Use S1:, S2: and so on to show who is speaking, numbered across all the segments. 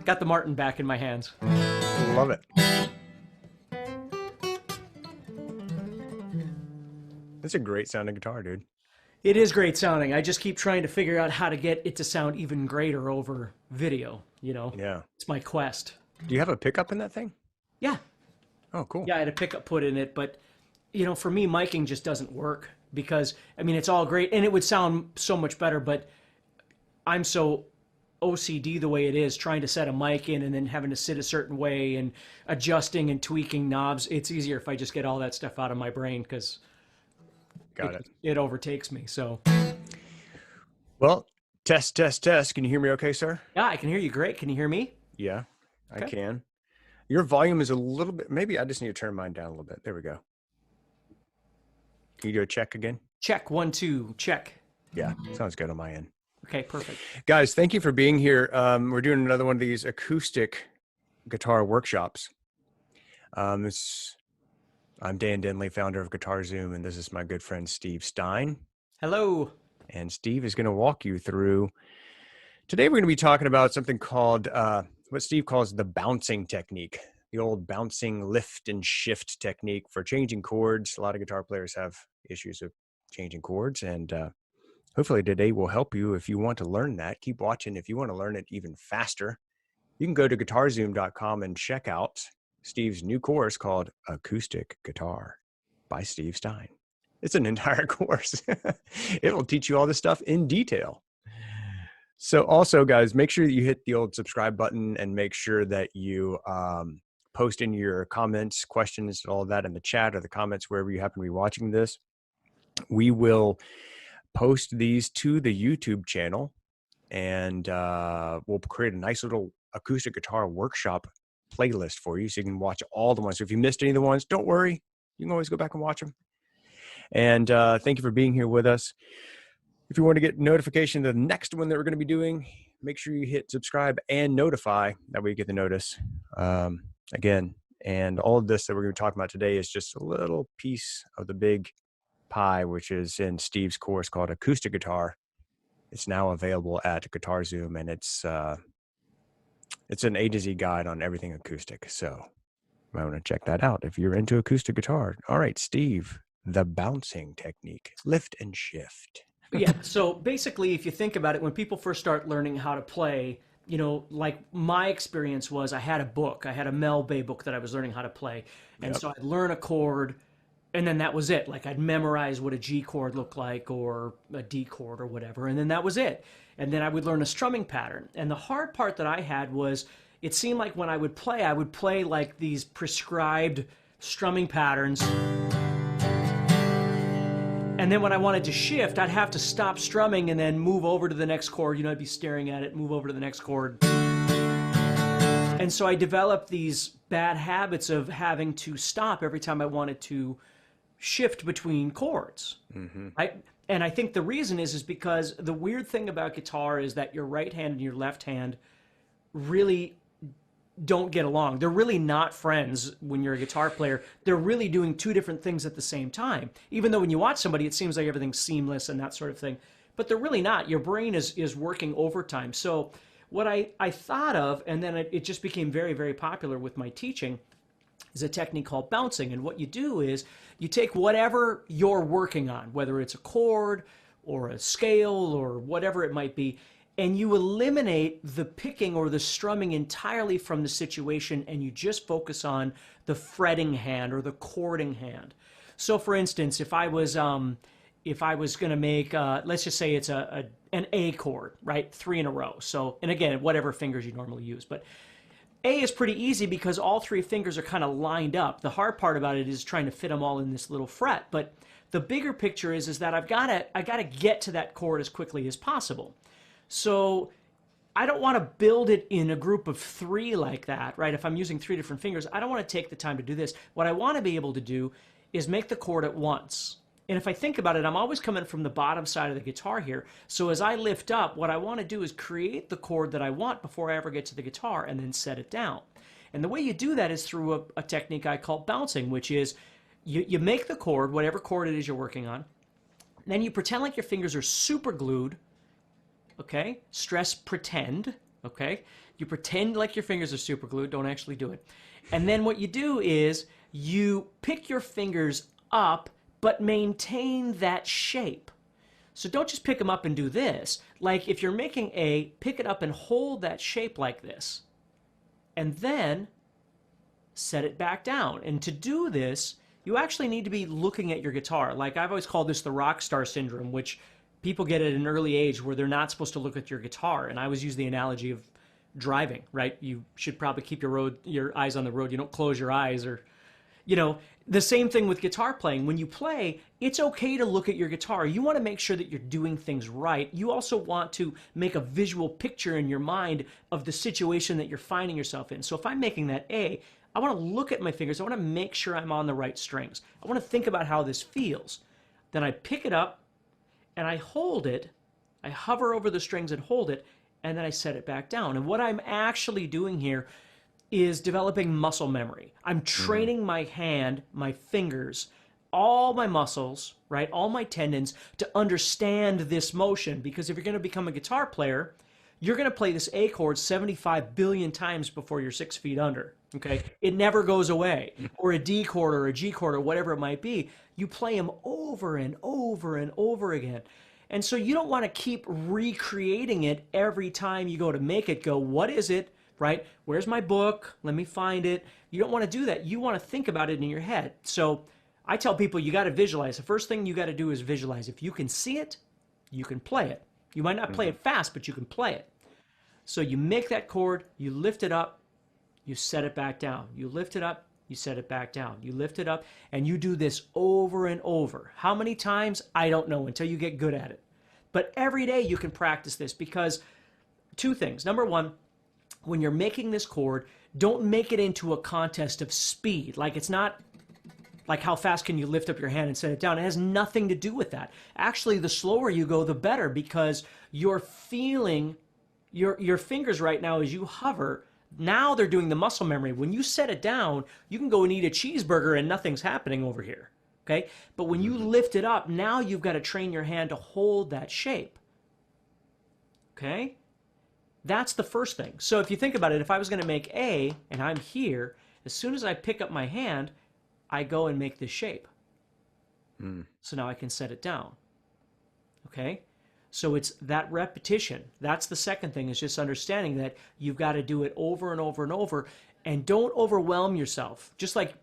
S1: got the Martin back in my hands.
S2: Love it. That's a great sounding guitar, dude.
S1: It is great sounding. I just keep trying to figure out how to get it to sound even greater over video, you know?
S2: Yeah.
S1: It's my quest.
S2: Do you have a pickup in that thing?
S1: Yeah.
S2: Oh, cool.
S1: Yeah, I had a pickup put in it, but, you know, for me, miking just doesn't work because, I mean, it's all great and it would sound so much better, but I'm so OCD the way it is, trying to set a mic in and then having to sit a certain way and adjusting and tweaking knobs. It's easier if I just get all that stuff out of my brain because it overtakes me. So,
S2: well, test, test, test. Can you hear me okay, sir?
S1: yeah, I can hear you great. Can you hear me?
S2: Yeah, I
S1: Okay.
S2: can. Your volume is a little bit, maybe I just need to turn mine down a little bit. There we go. Can you do a check again?
S1: Check, 1, 2, check.
S2: Yeah, sounds good on my end.
S1: Okay, perfect.
S2: Guys, thank you for being here. We're doing another one of these acoustic guitar workshops. I'm Dan Denley, founder of GuitarZoom, and this is my good friend Steve Stine.
S1: Hello.
S2: And Steve is going to walk you through. Today, we're going to be talking about something called what Steve calls the bouncing technique, the old bouncing lift and shift technique for changing chords. A lot of guitar players have issues of changing chords, and hopefully today will help you if you want to learn that. Keep watching. If you want to learn it even faster, you can go to guitarzoom.com and check out Steve's new course called Acoustic Guitar by Steve Stine. It's an entire course. It will teach you all this stuff in detail. So also, guys, make sure that you hit the old subscribe button and make sure that you post in your comments, questions, and all of that in the chat or the comments wherever you happen to be watching this. We will post these to the YouTube channel, and we'll create a nice little acoustic guitar workshop playlist for you so you can watch all the ones. So if you missed any of the ones, don't worry. You can always go back and watch them. And thank you for being here with us. If you want to get notification of the next one that we're going to be doing, make sure you hit subscribe and notify. That way you get the notice again. And all of this that we're going to be talking about today is just a little piece of the big pie, which is in Steve's course called Acoustic Guitar. It's now available at GuitarZoom, and it's an A to Z guide on everything acoustic. So you might want to check that out if you're into acoustic guitar. All right, Steve, the bouncing technique, lift and shift.
S1: Yeah, so basically, if you think about it, when people first start learning how to play, you know, like my experience was I had a book. I had a Mel Bay book that I was learning how to play. And so I'd learn a chord, and then that was it. Like I'd memorize what a G chord looked like or a D chord or whatever, and then that was it. And then I would learn a strumming pattern. And the hard part that I had was it seemed like when I would play like these prescribed strumming patterns. And then when I wanted to shift, I'd have to stop strumming and then move over to the next chord. You know, I'd be staring at it, move over to the next chord. And so I developed these bad habits of having to stop every time I wanted to shift between chords. Mm-hmm. And I think the reason is because the weird thing about guitar is that your right hand and your left hand really don't get along. They're really not friends when you're a guitar player. They're really doing two different things at the same time. Even though when you watch somebody, it seems like everything's seamless and that sort of thing. But they're really not. Your brain is working overtime. So what I thought of, and then it just became very, very popular with my teaching, is a technique called bouncing. And what you do is you take whatever you're working on, whether it's a chord or a scale or whatever it might be, and you eliminate the picking or the strumming entirely from the situation, and you just focus on the fretting hand or the chording hand. So for instance, if I was going to make, let's just say it's an A chord, right? 3 in a row. So, and again, whatever fingers you normally use, but A is pretty easy because all 3 fingers are kind of lined up. The hard part about it is trying to fit them all in this little fret. But the bigger picture is that I gotta get to that chord as quickly as possible. So I don't want to build it in a group of 3 like that, right? If I'm using 3 different fingers, I don't want to take the time to do this. What I want to be able to do is make the chord at once. And if I think about it, I'm always coming from the bottom side of the guitar here. So as I lift up, what I want to do is create the chord that I want before I ever get to the guitar and then set it down. And the way you do that is through a technique I call bouncing, which is you make the chord, whatever chord it is you're working on, then you pretend like your fingers are super glued. Okay, stress pretend, okay? You pretend like your fingers are super glued, don't actually do it. And then what you do is you pick your fingers up, but maintain that shape. So don't just pick them up and do this. Like if you're making A, pick it up and hold that shape like this. And then set it back down. And to do this, you actually need to be looking at your guitar. Like I've always called this the rock star syndrome, which people get at an early age where they're not supposed to look at your guitar. And I always use the analogy of driving, right? You should probably keep your eyes on the road. You don't close your eyes or, you know, the same thing with guitar playing. When you play, it's okay to look at your guitar. You want to make sure that you're doing things right. You also want to make a visual picture in your mind of the situation that you're finding yourself in. So if I'm making that A, I want to look at my fingers. I want to make sure I'm on the right strings. I want to think about how this feels. Then I pick it up and I hold it. I hover over the strings and hold it, and then I set it back down. And what I'm actually doing here is developing muscle memory. I'm training my hand, my fingers, all my muscles, right, all my tendons to understand this motion. Because if you're going to become a guitar player, you're going to play this A chord 75 billion times before you're 6 feet under, okay? It never goes away. Or a D chord or a G chord or whatever it might be. You play them over and over and over again. And so you don't want to keep recreating it every time you go to make it. Go, what is it, right? Where's my book? Let me find it. You don't want to do that. You want to think about it in your head. So I tell people you got to visualize. The first thing you got to do is visualize. If you can see it, you can play it. You might not play it fast, but you can play it. So you make that chord, you lift it up, you set it back down. You lift it up, you set it back down. You lift it up, and you do this over and over. How many times? I don't know until you get good at it. But every day you can practice this because two things. Number one, when you're making this chord, don't make it into a contest of speed. Like it's not like how fast can you lift up your hand and set it down. It has nothing to do with that. Actually, the slower you go, the better, because you're feeling your fingers right now as you hover. Now they're doing the muscle memory. When you set it down, you can go and eat a cheeseburger and nothing's happening over here, okay? But when you lift it up, now you've got to train your hand to hold that shape, okay? That's the first thing. So if you think about it, if I was going to make A and I'm here, as soon as I pick up my hand, I go and make this shape. So now I can set it down, okay? So it's that repetition. That's the second thing, is just understanding that you've got to do it over and over and over, and don't overwhelm yourself. Just like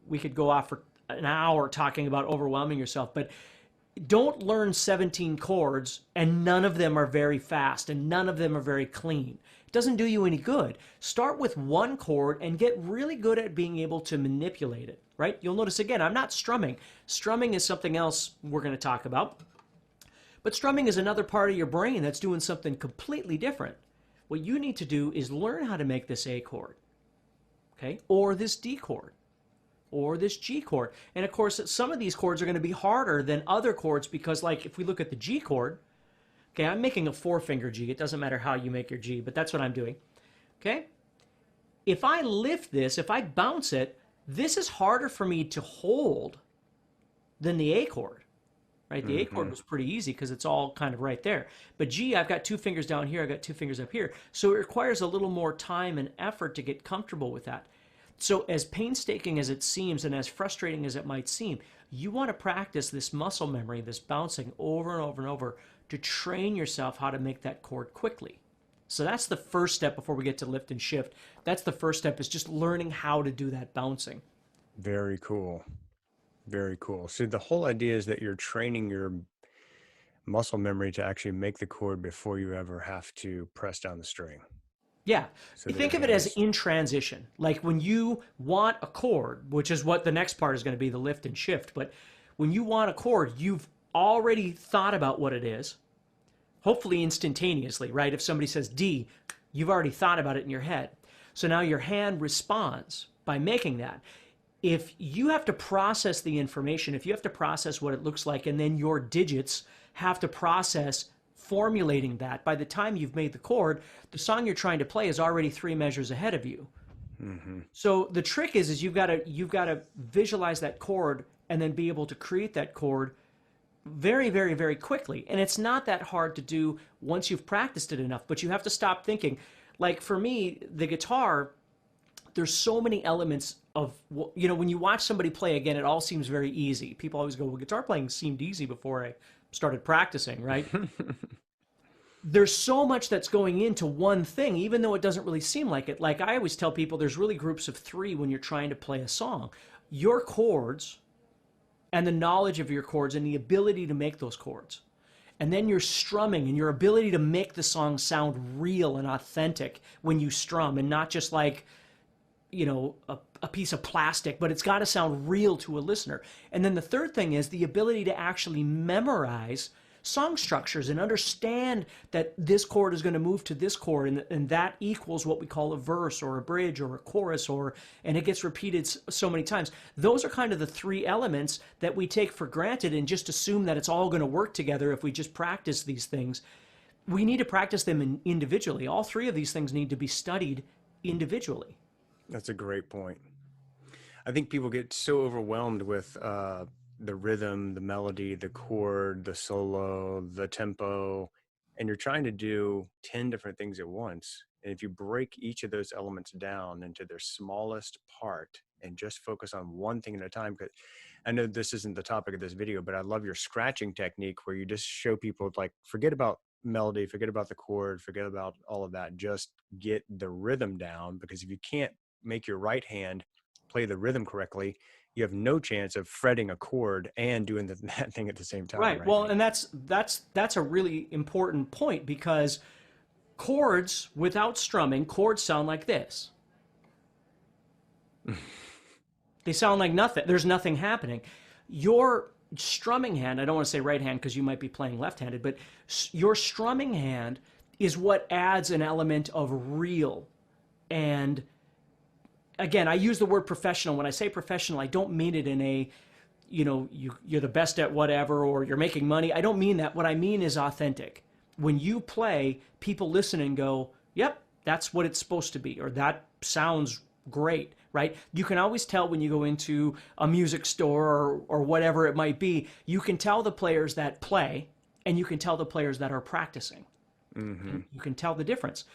S1: we could go off for an hour talking about overwhelming yourself, but don't learn 17 chords and none of them are very fast and none of them are very clean. It doesn't do you any good. Start with one chord and get really good at being able to manipulate it, right? You'll notice again, I'm not strumming. Strumming is something else we're going to talk about. But strumming is another part of your brain that's doing something completely different. What you need to do is learn how to make this A chord, okay? Or this D chord, or this G chord. And of course, some of these chords are going to be harder than other chords because, like, if we look at the G chord, okay, I'm making a 4-finger G. It doesn't matter how you make your G, but that's what I'm doing, okay? If I lift this, if I bounce it, this is harder for me to hold than the A chord. Right? The A chord was pretty easy because it's all kind of right there. But G, I've got 2 fingers down here, I've got 2 fingers up here. So it requires a little more time and effort to get comfortable with that. So as painstaking as it seems and as frustrating as it might seem, you want to practice this muscle memory, this bouncing over and over and over to train yourself how to make that chord quickly. So that's the first step before we get to lift and shift. That's the first step, is just learning how to do that bouncing.
S2: Very cool. Very cool. So the whole idea is that you're training your muscle memory to actually make the chord before you ever have to press down the string.
S1: Yeah.
S2: So
S1: You think of it as in transition. Like when you want a chord, which is what the next part is going to be, the lift and shift. But when you want a chord, you've already thought about what it is, hopefully instantaneously, right? If somebody says D, you've already thought about it in your head. So now your hand responds by making that. If you have to process the information, if you have to process what it looks like, and then your digits have to process formulating that, by the time you've made the chord, the song you're trying to play is already 3 measures ahead of you. So the trick is you've got to visualize that chord and then be able to create that chord very, very, very quickly. And it's not that hard to do once you've practiced it enough, but you have to stop thinking. like for me, the guitar, there's so many elements of, when you watch somebody play, again, it all seems very easy. People always go, well, guitar playing seemed easy before I started practicing, right? There's so much that's going into one thing, even though it doesn't really seem like it. Like I always tell people, there's really groups of three when you're trying to play a song. Your chords and the knowledge of your chords and the ability to make those chords. And then your strumming and your ability to make the song sound real and authentic when you strum, and not just like, a piece of plastic, but it's got to sound real to a listener. And then the third thing is the ability to actually memorize song structures and understand that this chord is going to move to this chord, and that equals what we call a verse or a bridge or a chorus, and it gets repeated so many times. Those are kind of the three elements that we take for granted and just assume that it's all going to work together if we just practice these things. We need to practice them individually. All three of these things need to be studied individually.
S2: That's a great point. I think people get so overwhelmed with the rhythm, the melody, the chord, the solo, the tempo, and you're trying to do 10 different things at once. And if you break each of those elements down into their smallest part and just focus on one thing at a time, because I know this isn't the topic of this video, but I love your scratching technique where you just show people, like, forget about melody, forget about the chord, forget about all of that, just get the rhythm down. Because if you can't make your right hand play the rhythm correctly, you have no chance of fretting a chord and doing that thing at the same time.
S1: Right. Well, and that's a really important point, because chords without strumming, chords sound like this. They sound like nothing. There's nothing happening. Your strumming hand, I don't want to say right hand because you might be playing left-handed, but your strumming hand is what adds an element of real. And again, I use the word professional. When I say professional, I don't mean it in a, you're the best at whatever, or you're making money. I don't mean that. What I mean is authentic. When you play, people listen and go, yep, that's what it's supposed to be, or that sounds great, right? You can always tell when you go into a music store or whatever it might be. You can tell the players that play, and you can tell the players that are practicing. Mm-hmm. You can tell the difference.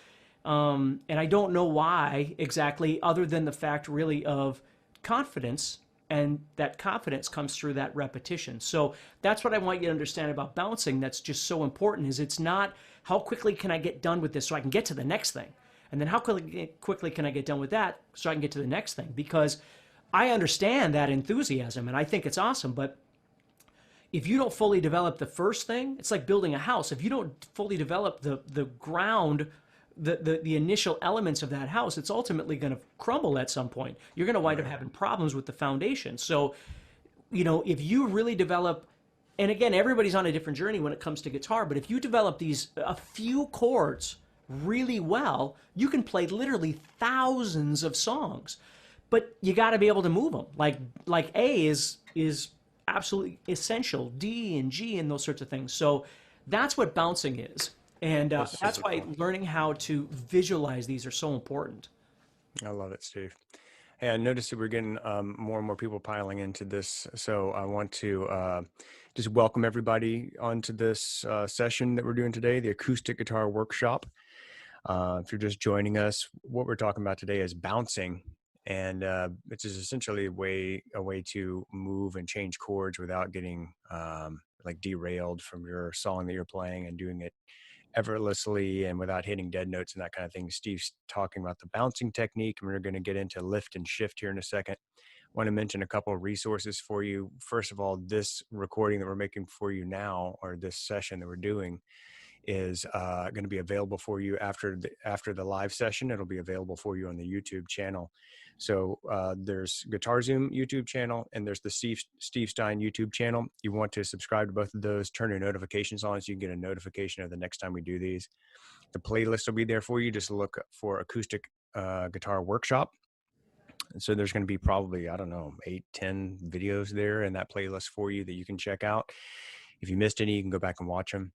S1: And I don't know why exactly, other than the fact really of confidence, and that confidence comes through that repetition. So that's what I want you to understand about bouncing. That's just so important, is it's not how quickly can I get done with this so I can get to the next thing, and then how quickly can I get done with that so I can get to the next thing. Because I understand that enthusiasm and I think it's awesome, but if you don't fully develop the first thing, it's like building a house. If you don't fully develop the ground, the initial elements of that house, it's ultimately going to crumble at some point. You're going to wind up having problems with the foundation. So, if you really develop, and again, everybody's on a different journey when it comes to guitar, but if you develop a few chords really well, you can play literally thousands of songs. But you got to be able to move them. Like A is absolutely essential, D and G and those sorts of things. So that's what bouncing is. And that's why learning how to visualize these are so important.
S2: I love it, Steve. Hey, I noticed that we're getting more and more people piling into this. So I want to just welcome everybody onto this session that we're doing today, the Acoustic Guitar Workshop. If you're just joining us, what we're talking about today is bouncing. And it's just essentially a way to move and change chords without getting like derailed from your song that you're playing, and doing it effortlessly and without hitting dead notes and that kind of thing. Steve's talking about the bouncing technique, and we're going to get into lift and shift here in a second. I want to mention a couple of resources for you. First of all, this recording that we're making for you now, or this session that we're doing, is going to be available for you after the live session. It'll be available for you on the YouTube channel. So there's GuitarZoom YouTube channel, and there's the Steve Stine YouTube channel. You want to subscribe to both of those, turn your notifications on so you can get a notification of the next time we do these. The playlist will be there for you. Just look for Acoustic Guitar Workshop. And so there's going to be probably, 8-10 videos there in that playlist for you that you can check out. If you missed any, you can go back and watch them.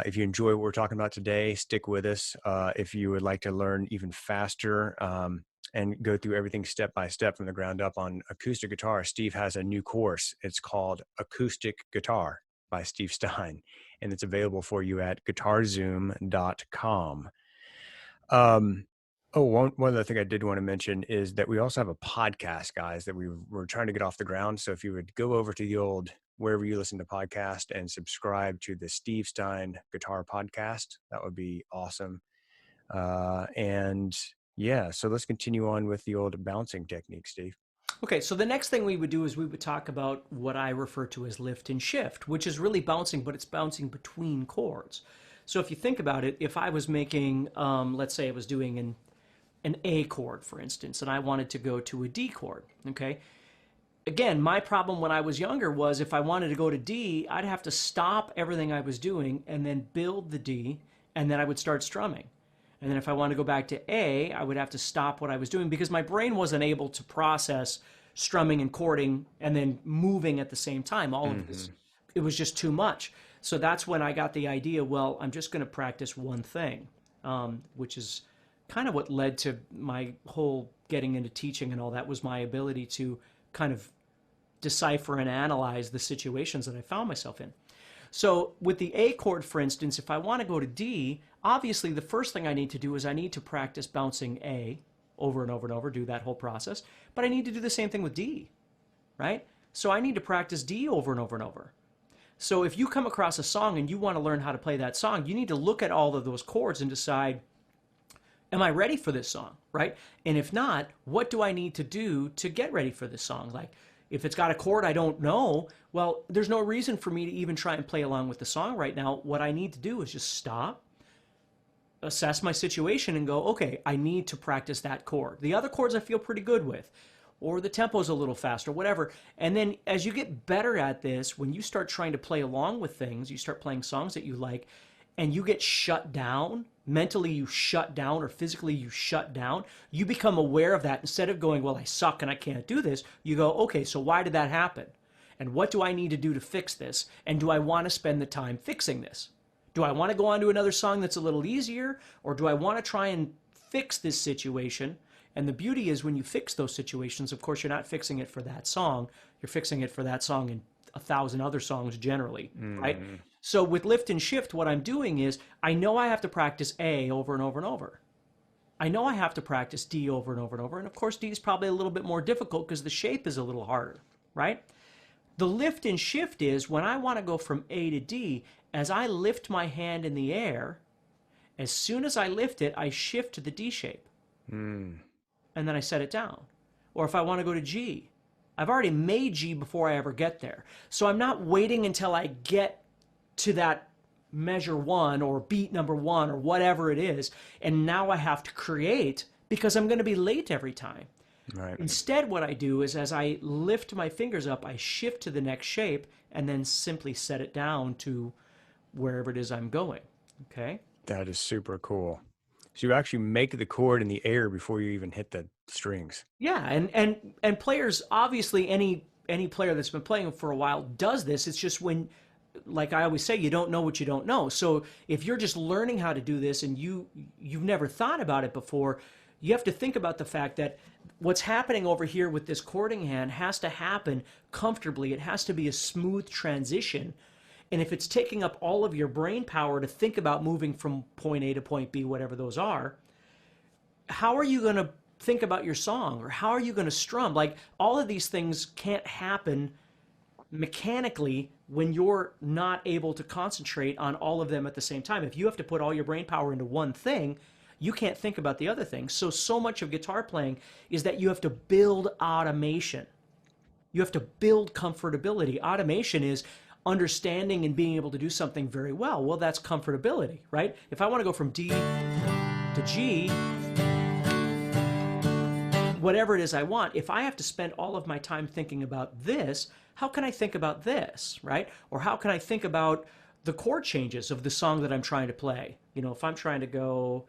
S2: If you enjoy what we're talking about today, stick with us. If you would like to learn even faster and go through everything step by step from the ground up on acoustic guitar, Steve has a new course. It's called Acoustic Guitar by Steve Stine, and it's available for you at guitarzoom.com. Um, oh, one other thing I did want to mention is that we also have a podcast, guys, that we're trying to get off the ground. So if you would go over to the old wherever you listen to podcast and subscribe to the Steve Stine Guitar Podcast, that would be awesome. And yeah, so let's continue on with the old bouncing technique, Steve.
S1: Okay, so the next thing we would do is we would talk about what I refer to as lift and shift, which is really bouncing, but it's bouncing between chords. So if you think about it, if I was making, let's say I was doing an A chord, for instance, and I wanted to go to a D chord, okay? Again, my problem when I was younger was if I wanted to go to D, I'd have to stop everything I was doing and then build the D, and then I would start strumming. And then if I wanted to go back to A, I would have to stop what I was doing because my brain wasn't able to process strumming and chording and then moving at the same time. All of this, it was just too much. So that's when I got the idea, well, I'm just going to practice one thing, which is kind of what led to my whole getting into teaching and all that, was my ability to kind of decipher and analyze the situations that I found myself in. So with the A chord, for instance, if I want to go to D, obviously the first thing I need to do is I need to practice bouncing A over and over and over, do that whole process. But I need to do the same thing with D, right? So I need to practice D over and over and over. So if you come across a song and you want to learn how to play that song, you need to look at all of those chords and decide, am I ready for this song, right? And if not, what do I need to do to get ready for this song? Like, if it's got a chord I don't know, well, there's no reason for me to even try and play along with the song right now. What I need to do is just stop, assess my situation, and go, okay, I need to practice that chord. The other chords I feel pretty good with, or the tempo's a little faster, whatever. And then as you get better at this, when you start trying to play along with things, you start playing songs that you like, and you get shut down, mentally you shut down, or physically you shut down, you become aware of that. Instead of going, well, I suck and I can't do this, you go, okay, so why did that happen? And what do I need to do to fix this? And do I want to spend the time fixing this? Do I want to go on to another song that's a little easier? Or do I want to try and fix this situation? And the beauty is when you fix those situations, of course, you're not fixing it for that song. You're fixing it for that song and 1,000 other songs generally, right? So with lift and shift, what I'm doing is I know I have to practice A over and over and over. I know I have to practice D over and over and over. And of course, D is probably a little bit more difficult because the shape is a little harder, right? The lift and shift is when I want to go from A to D, as I lift my hand in the air, as soon as I lift it, I shift to the D shape. And then I set it down. Or if I want to go to G, I've already made G before I ever get there. So I'm not waiting until I get to that measure one or beat number one or whatever it is, and now I have to create because I'm going to be late every time.
S2: Right.
S1: Instead, what I do is as I lift my fingers up, I shift to the next shape and then simply set it down to wherever it is I'm going. Okay?
S2: That is super cool. So you actually make the chord in the air before you even hit the strings.
S1: Yeah, and players, obviously any player that's been playing for a while does this. It's just when, like I always say, you don't know what you don't know. So if you're just learning how to do this and you've never thought about it before, you have to think about the fact that what's happening over here with this chording hand has to happen comfortably. It has to be a smooth transition. And if it's taking up all of your brain power to think about moving from point A to point B, whatever those are, how are you going to think about your song? Or how are you going to strum? Like, all of these things can't happen mechanically when you're not able to concentrate on all of them at the same time. If you have to put all your brain power into one thing, you can't think about the other thing. So much of guitar playing is that you have to build automation. You have to build comfortability. Automation is understanding and being able to do something very well. Well, that's comfortability, right? If I want to go from D to G, whatever it is I want, if I have to spend all of my time thinking about this, how can I think about this, right? Or how can I think about the chord changes of the song that I'm trying to play? You know, if I'm trying to go,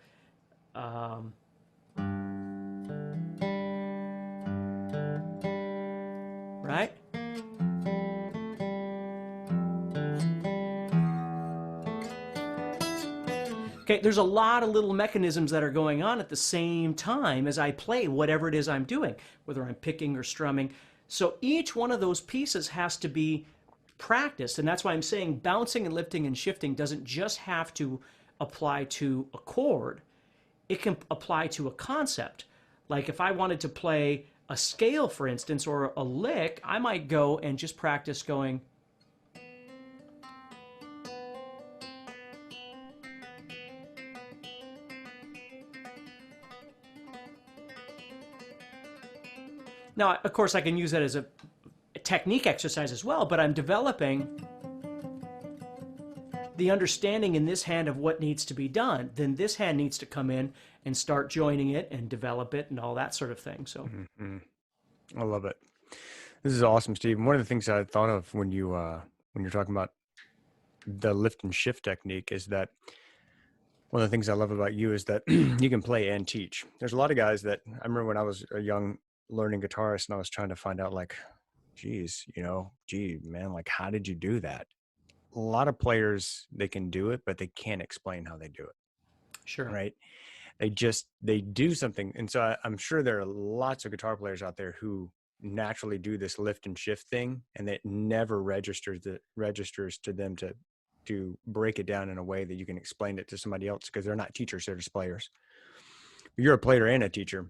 S1: right? Okay, there's a lot of little mechanisms that are going on at the same time as I play whatever it is I'm doing, whether I'm picking or strumming. So each one of those pieces has to be practiced, and that's why I'm saying bouncing and lifting and shifting doesn't just have to apply to a chord. it can apply to a concept. Like if I wanted to play a scale, for instance, or a lick, I might go and just practice going. Now, of course, I can use that as a technique exercise as well, but I'm developing the understanding in this hand of what needs to be done. Then this hand needs to come in and start joining it and develop it and all that sort of thing. So
S2: I love it. This is awesome, Steve. And one of the things I thought of when you're talking about the lift and shift technique is that one of the things I love about you is that you can play and teach. There's a lot of guys that I remember when I was a young learning guitarist and I was trying to find out, like, gee, man, like, how did you do that? A lot of players, they can do it, but they can't explain how they do it.
S1: Sure.
S2: Right. They do something. And so I'm sure there are lots of guitar players out there who naturally do this lift and shift thing, and it never registers to them to break it down in a way that you can explain it to somebody else, because they're not teachers, they're just players. You're a player and a teacher,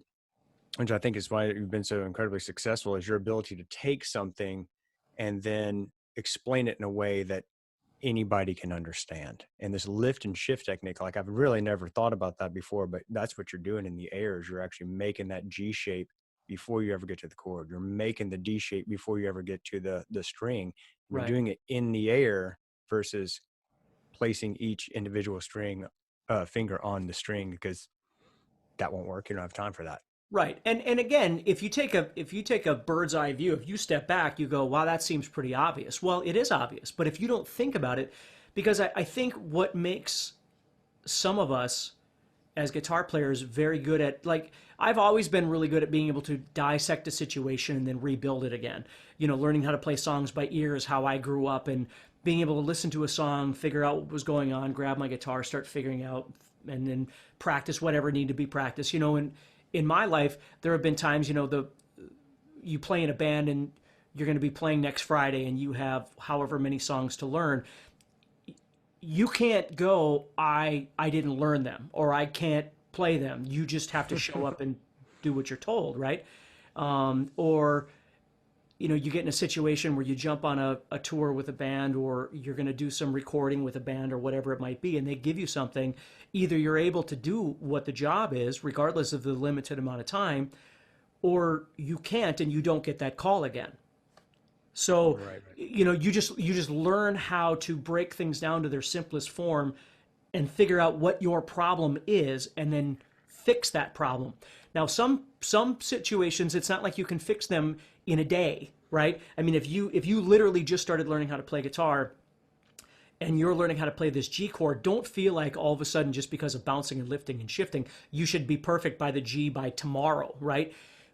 S2: which I think is why you've been so incredibly successful, is your ability to take something and then explain it in a way that anybody can understand. And this lift and shift technique, like, I've really never thought about that before, but that's what you're doing in the air, is you're actually making that G shape before you ever get to the chord. You're making the D shape before you ever get to the string. You're
S1: Right.
S2: doing it in the air versus placing each individual string finger on the string, because that won't work. You don't have time for that.
S1: Right. And again, if you take a bird's eye view, if you step back, you go, wow, that seems pretty obvious. Well, it is obvious, but if you don't think about it, because I think what makes some of us as guitar players very good at, like, I've always been really good at being able to dissect a situation and then rebuild it again. You know, learning how to play songs by ear is how I grew up, and being able to listen to a song, figure out what was going on, grab my guitar, start figuring out, and then practice whatever needed to be practiced. You know, and in my life, there have been times, you know, you play in a band and you're going to be playing next Friday and you have however many songs to learn. You can't go, I didn't learn them, or I can't play them. You just have to show up and do what you're told, right? Or, you know, you get in a situation where you jump on a tour with a band, or you're going to do some recording with a band or whatever it might be, and they give you something. Either you're able to do what the job is, regardless of the limited amount of time, or you can't and you don't get that call again. So,
S2: Right.
S1: you know, you just learn how to break things down to their simplest form and figure out what your problem is and then fix that problem. Now, some situations, it's not like you can fix them in a day, right? I mean, if you literally just started learning how to play guitar and you're learning how to play this G chord, don't feel like all of a sudden, just because of bouncing and lifting and shifting, you should be perfect by the G by tomorrow, right?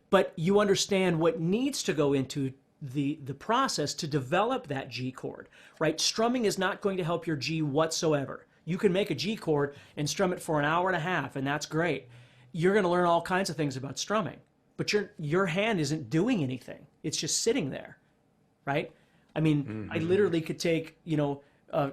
S1: But you understand what needs to go into the process to develop that G chord, right? Strumming is not going to help your G whatsoever. You can make a G chord and strum it for an hour and a half, and that's great. You're going to learn all kinds of things about strumming, but your hand isn't doing anything. It's just sitting there, right? I mean, I literally could take, you know, a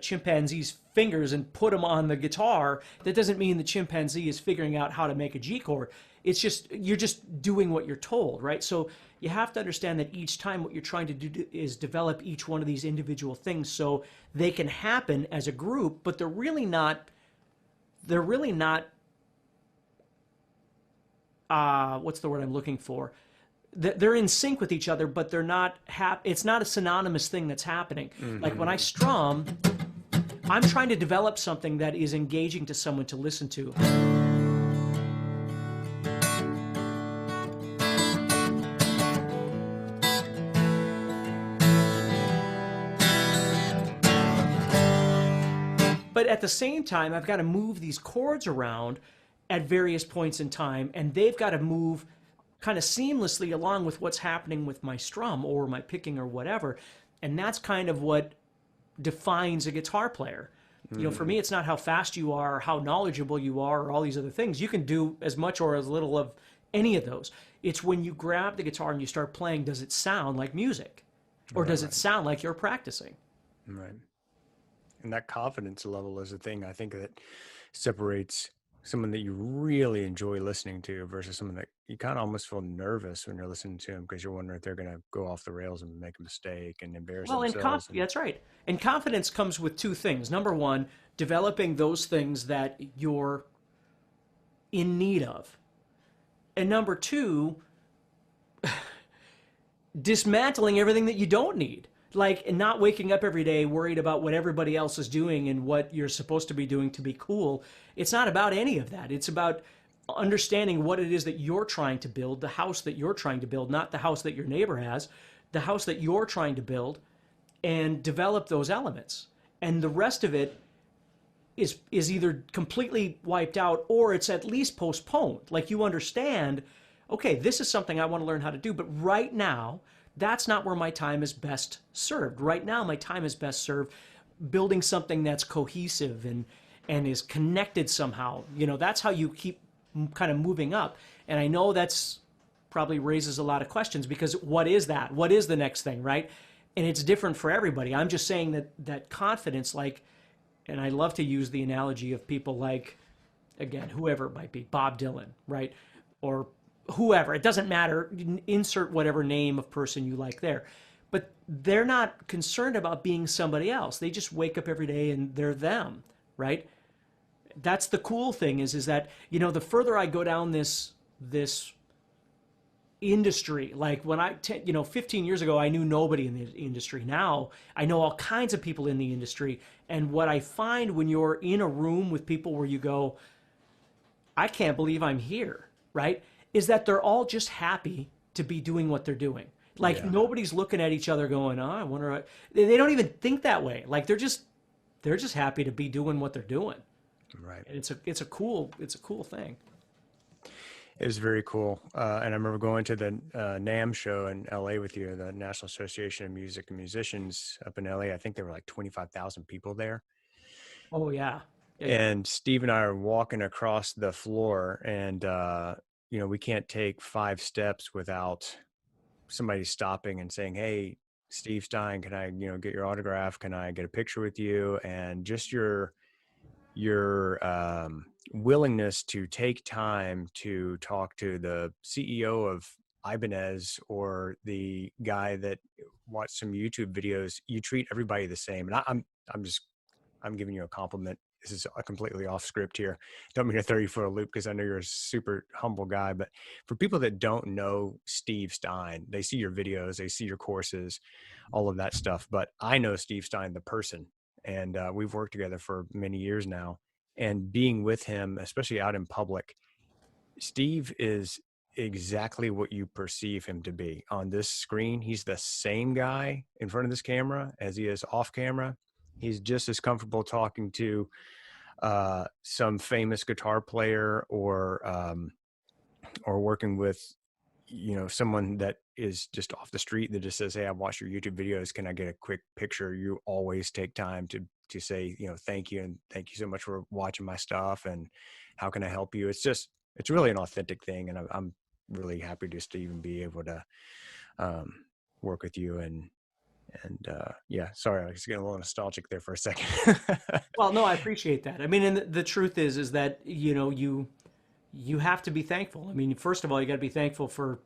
S1: chimpanzee's fingers and put them on the guitar. That doesn't mean the chimpanzee is figuring out how to make a G chord. It's just, you're just doing what you're told, right? So you have to understand that each time what you're trying to do is develop each one of these individual things so they can happen as a group, but they're really not what's the word I'm looking for? They're in sync with each other, but they're not it's not a synonymous thing that's happening. Like when I strum, I'm trying to develop something that is engaging to someone to listen to. But at the same time, I've got to move these chords around at various points in time, and they've got to move kind of seamlessly along with what's happening with my strum or my picking or whatever. And that's kind of what defines a guitar player. You know, for me, it's not how fast you are, or how knowledgeable you are, or all these other things. You can do as much or as little of any of those. It's when you grab the guitar and you start playing, does it sound like music? Or does it sound like you're practicing?
S2: Right. And that confidence level is the thing I think that separates someone that you really enjoy listening to versus someone that you kind of almost feel nervous when you're listening to them because you're wondering if they're going to go off the rails and make a mistake and embarrass
S1: Well,
S2: themselves.
S1: yeah,
S2: And
S1: that's right. And confidence comes with two things. Number one, developing those things that you're in need of. And number two, dismantling everything that you don't need. Like not waking up every day worried about what everybody else is doing and what you're supposed to be doing to be cool. It's not about any of that. It's about understanding what it is that you're trying to build, the house that you're trying to build, not the house that your neighbor has, the house that you're trying to build, and develop those elements. And the rest of it is either completely wiped out or it's at least postponed. Like you understand, okay, this is something I want to learn how to do, but right now, that's not where my time is best served. Right now, my time is best served building something that's cohesive and is connected somehow. You know, that's how you keep kind of moving up. And I know that's probably raises a lot of questions because what is that? What is the next thing, right? And it's different for everybody. I'm just saying that confidence, like, and I love to use the analogy of people like, again, whoever it might be, Bob Dylan, right? Or whoever, it doesn't matter, insert whatever name of person you like there. But they're not concerned about being somebody else. They just wake up every day and they're them, right? That's the cool thing is that, you know, the further I go down this industry, like when 15 years ago, I knew nobody in the industry. Now I know all kinds of people in the industry. And what I find when you're in a room with people where you go, I can't believe I'm here, right? Is that they're all just happy to be doing what they're doing. Like
S2: yeah,
S1: nobody's looking at each other going, oh, I wonder. They don't even think that way. Like they're just happy to be doing what they're doing.
S2: right.
S1: And it's a cool thing.
S2: It was very cool. And I remember going to the NAMM show in LA with you, the National Association of Music and Musicians up in LA. I think there were like 25,000 people there.
S1: Oh yeah. Yeah.
S2: And Steve and I are walking across the floor and, we can't take 5 steps without somebody stopping and saying, hey, Steve Stine, can I, get your autograph? Can I get a picture with you? And just your willingness to take time to talk to the CEO of Ibanez or the guy that watched some YouTube videos. You treat everybody the same. And I'm giving you a compliment. This is a completely off script here. Don't mean to throw you for a loop because I know you're a super humble guy, but for people that don't know Steve Stine, they see your videos, they see your courses, all of that stuff. But I know Steve Stine, the person, and we've worked together for many years now. And being with him, especially out in public, Steve is exactly what you perceive him to be. On this screen, he's the same guy in front of this camera as he is off camera. He's just as comfortable talking to some famous guitar player or working with, someone that is just off the street that just says, hey, I watched your YouTube videos. Can I get a quick picture? You always take time to say, thank you. And thank you so much for watching my stuff. And how can I help you? It's really an authentic thing. And I'm really happy just to even be able to work with you. And yeah, sorry, I was getting a little nostalgic there for a second.
S1: Well, no, I appreciate that. I mean, and the truth is that, you have to be thankful. I mean, first of all, you got to be thankful for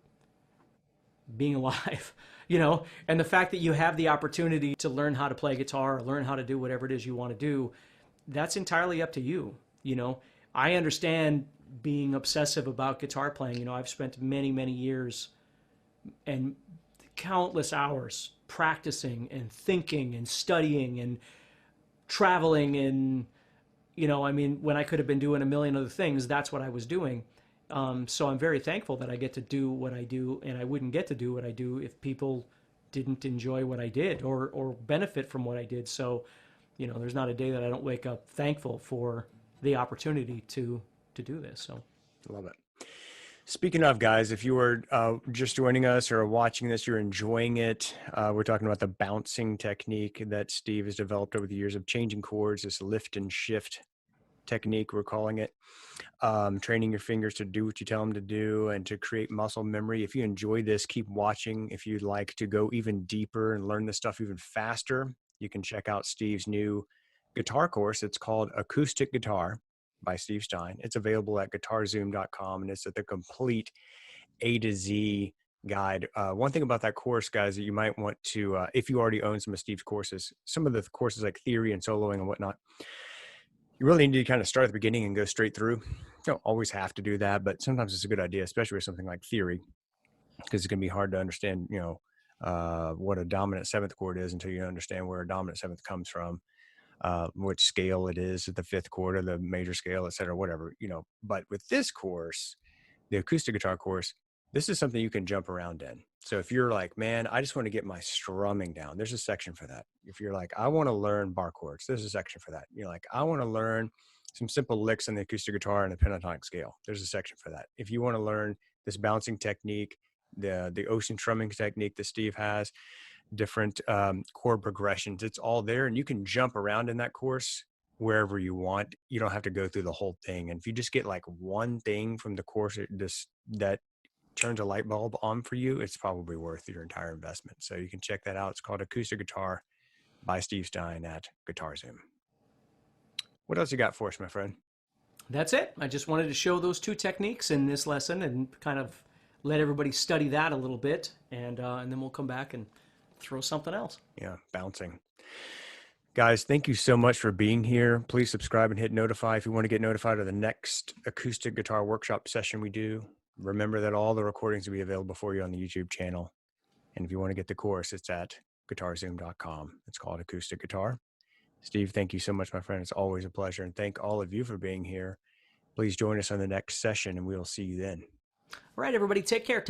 S1: being alive, and the fact that you have the opportunity to learn how to play guitar or learn how to do whatever it is you want to do, that's entirely up to you. I understand being obsessive about guitar playing. I've spent many, many years and countless hours practicing and thinking and studying and traveling and I mean, when I could have been doing a million other things, that's what I was doing. So I'm very thankful that I get to do what I do, and I wouldn't get to do what I do if people didn't enjoy what I did or benefit from what I did. So, there's not a day that I don't wake up thankful for the opportunity to do this. So,
S2: Love it. Speaking of, guys, if you were just joining us or watching this, you're enjoying it. We're talking about the bouncing technique that Steve has developed over the years of changing chords, this lift and shift technique, we're calling it. Training your fingers to do what you tell them to do and to create muscle memory. If you enjoy this, keep watching. If you'd like to go even deeper and learn this stuff even faster, you can check out Steve's new guitar course. It's called Acoustic Guitar. by Steve Stine. It's available at guitarzoom.com, and it's the complete A to Z guide. One thing about that course, guys, that you might want to, if you already own some of Steve's courses, some of the courses like theory and soloing and whatnot, you really need to kind of start at the beginning and go straight through. You don't always have to do that, but sometimes it's a good idea, especially with something like theory, because it's going to be hard to understand, what a dominant seventh chord is until you understand where a dominant seventh comes from, which scale it is, the fifth chord or the major scale, et cetera, whatever, But with this course, the acoustic guitar course, this is something you can jump around in. So if you're like, man, I just want to get my strumming down, there's a section for that. If you're like, I want to learn bar chords, there's a section for that. You're like, I want to learn some simple licks on the acoustic guitar and the pentatonic scale, there's a section for that. If you want to learn this bouncing technique, the ocean strumming technique that Steve has, different chord progressions, it's all there, and you can jump around in that course wherever you want. You don't have to go through the whole thing. And if you just get like one thing from the course that turns a light bulb on for you, it's probably worth your entire investment. So you can check that out. It's called Acoustic Guitar by Steve Stine at GuitarZoom. What else you got for us, my friend?
S1: That's it. I just wanted to show those two techniques in this lesson and kind of let everybody study that a little bit, and then we'll come back and throw something else.
S2: Yeah, bouncing. Guys, thank you so much for being here. Please subscribe and hit notify if you want to get notified of the next acoustic guitar workshop session we do. Remember that all the recordings will be available for you on the YouTube channel. And if you want to get the course, it's at guitarzoom.com. It's called Acoustic Guitar. Steve, thank you so much, my friend. It's always a pleasure. And thank all of you for being here. Please join us on the next session, and we'll see you then.
S1: All right, everybody, take care.